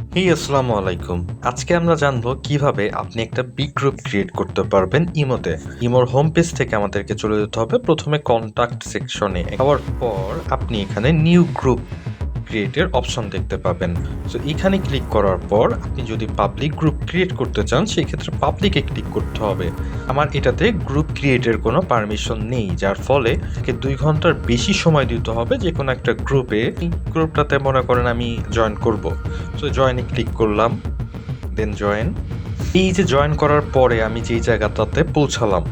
আসসালামু আলাইকুম। আজকে আমরা জানবো কিভাবে আপনি একটা বিগ গ্রুপ ক্রিয়েট করতে পারবেন ইমোতে। ইমোর হোম পেজ থেকে আমাদেরকে চলে যেতে হবে প্রথমে কন্টাক্ট সেকশনে। যাওয়ার পর আপনি এখানে নিউ গ্রুপ ক্রিয়েটের অপশন দেখতে পাবেন। সো এখানে ক্লিক করার পর আপনি যদি পাবলিক গ্রুপ ক্রিয়েট করতে চান সেই ক্ষেত্রে পাবলিকে ক্লিক করতে হবে। আমার এটাতে গ্রুপ ক্রিয়েটের কোনো পারমিশন নেই, যার ফলে 2 ঘন্টার বেশি সময় দিতে হবে যে কোনো একটা গ্রুপে। এই গ্রুপটাতে মনে করেন আমি জয়েন করব। সো জয়েনে ক্লিক করলাম, দেন জয়েন। এই যে জয়েন করার পরে আমি যেই জায়গাটাতে পৌঁছালাম,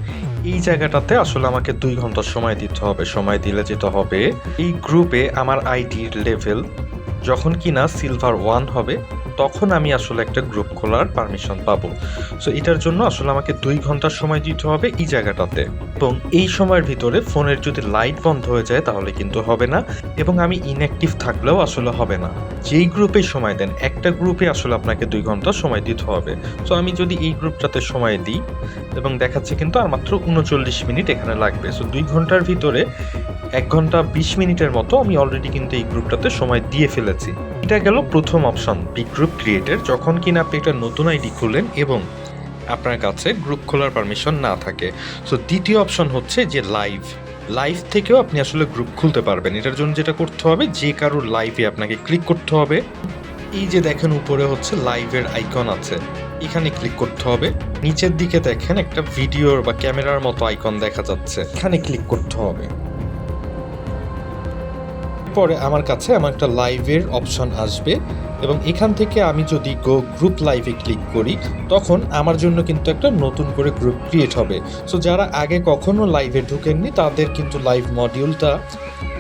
এই জায়গাটাতে আসলে আমাকে 2 ঘন্টা সময় দিতে হবে। সময় দিলে যেটা হবে, এই গ্রুপে আমার আইডির লেভেল যখন কিনা সিলভার 1 হবে তখন আমি আসলে একটা গ্রুপ খোলার পারমিশন পাবো। সো এটার জন্য আসলে আমাকে 2 ঘন্টার সময় দিতে হবে এই জায়গাটাতে, এবং এই সময়ের ভিতরে ফোনের যদি লাইট বন্ধ হয়ে যায় তাহলে কিন্তু হবে না, এবং আমি ইনঅ্যাক্টিভ থাকলেও আসলে হবে না। যেই গ্রুপে সময় দেন, একটা গ্রুপে আসলে আপনাকে 2 ঘন্টা সময় দিতে হবে। সো আমি যদি এই গ্রুপটাতে সময় দিই, এবং দেখাচ্ছে কিন্তু আর মাত্র 39 মিনিট এখানে লাগবে। সো 2 ঘন্টার ভিতরে 1 ঘন্টা 20 মিনিটের মতো আমি অলরেডি কিন্তু এই গ্রুপটাতে সময় দিয়ে ফেলেছি। এটা গেল প্রথম অপশন, বিগ গ্রুপ ক্রিয়েটের, যখন কিনা আপনি একটা নতুন আইডি খুললেন এবং আপনার কাছে গ্রুপ খোলার পারমিশন না থাকে। সো দ্বিতীয় অপশন হচ্ছে যে লাইভ থেকেও আপনি আসলে গ্রুপ খুলতে পারবেন। এটার জন্য যেটা করতে হবে, যে কারোর লাইভে আপনাকে ক্লিক করতে হবে। এই যে দেখেন উপরে হচ্ছে লাইভের আইকন আছে, এখানে ক্লিক করতে হবে। নিচের দিকে দেখেন একটা ভিডিওর বা ক্যামেরার মতো আইকন দেখা যাচ্ছে, এখানে ক্লিক করতে হবে। পরে আমার কাছে আমার একটা লাইভের অপশন আসবে, এবং এখান থেকে আমি যদি গ্রুপ লাইভে ক্লিক করি তখন আমার জন্য কিন্তু একটা নতুন করে গ্রুপ ক্রিয়েট হবে। সো যারা আগে কখনো লাইভে ঢুকেননি তাদের কিন্তু লাইভ মডিউলটা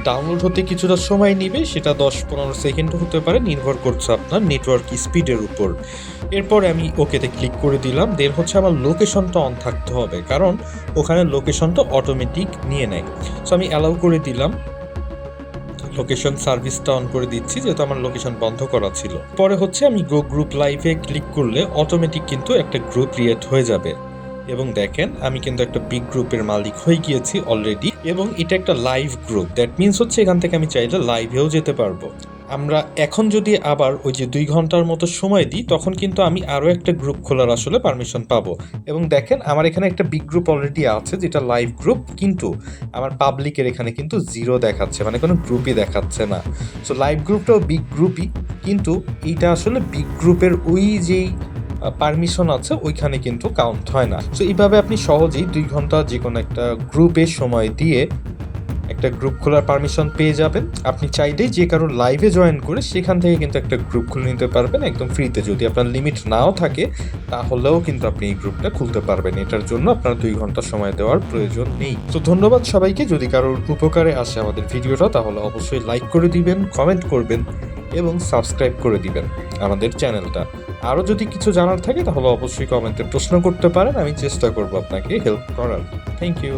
ডাউনলোড হতে কিছুটা সময় নেবে, সেটা 10-15 সেকেন্ড হতে পারে, নির্ভর করছে আপনার নেটওয়ার্ক স্পিডের উপর। এরপরে আমি ওকেতে ক্লিক করে দিলাম। দেন হচ্ছে আমার লোকেশনটা অন থাকতে হবে, কারণ ওখানে লোকেশনটা অটোমেটিক নিয়ে নেয়। সো আমি অ্যালাউ করে দিলাম, লোকেশন সার্ভিসটা অন করে দিচ্ছি যেহেতু আমার লোকেশন বন্ধ করা ছিল। পরে হচ্ছে আমি গ্রুপ লাইভে ক্লিক করলে অটোমেটিক কিন্তু একটা গ্রুপ ক্রিয়েট হয়ে যাবে, এবং দেখেন আমি কিন্তু একটা বিগ গ্রুপের মালিক হয়ে গিয়েছি অলরেডি, এবং এটা একটা লাইভ গ্রুপ। দ্যাট মিনস হচ্ছে এখান থেকে আমি চাইলে লাইভেও যেতে পারবো। আমরা এখন যদি আবার ওই যে 2 ঘন্টার মতো সময় দিই তখন কিন্তু আমি আরও একটা গ্রুপ খোলার আসলে পারমিশন পাবো। এবং দেখেন আমার এখানে একটা বিগ গ্রুপ অলরেডি আছে যেটা লাইভ গ্রুপ, কিন্তু আমার পাবলিকের এখানে কিন্তু 0 দেখাচ্ছে, মানে কোনো গ্রুপই দেখাচ্ছে না। সো লাইভ গ্রুপটাও বিগ গ্রুপই, কিন্তু এইটা আসলে বিগ গ্রুপের ওই যেই পারমিশন আছে ওইখানে কিন্তু কাউন্ট হয় না। সো এইভাবে আপনি সহজেই 2 ঘন্টা যে কোনো একটা গ্রুপে সময় দিয়ে একটা গ্রুপ খোলার পারমিশন পেয়ে যাবেন। আপনি চাইলেই যে কারো লাইভে জয়েন করে সেখান থেকে কিন্তু একটা গ্রুপ খুলে নিতে পারবেন একদম ফ্রিতে। যদি আপনার লিমিট নাও থাকে তাহলেও কিন্তু আপনি এই গ্রুপটা খুলতে পারবেন। এটার জন্য আপনার 2 ঘন্টা সময় দেওয়ার প্রয়োজন নেই। তো ধন্যবাদ সবাইকে। যদি কারোর উপকারে আসে আমাদের ভিডিওটা তাহলে অবশ্যই লাইক করে দিবেন, কমেন্ট করবেন এবং সাবস্ক্রাইব করে দিবেন আমাদের চ্যানেলটা। আরও যদি কিছু জানার থাকে তাহলে অবশ্যই কমেন্টে প্রশ্ন করতে পারেন, আমি চেষ্টা করব আপনাকে হেল্প করার। Thank you.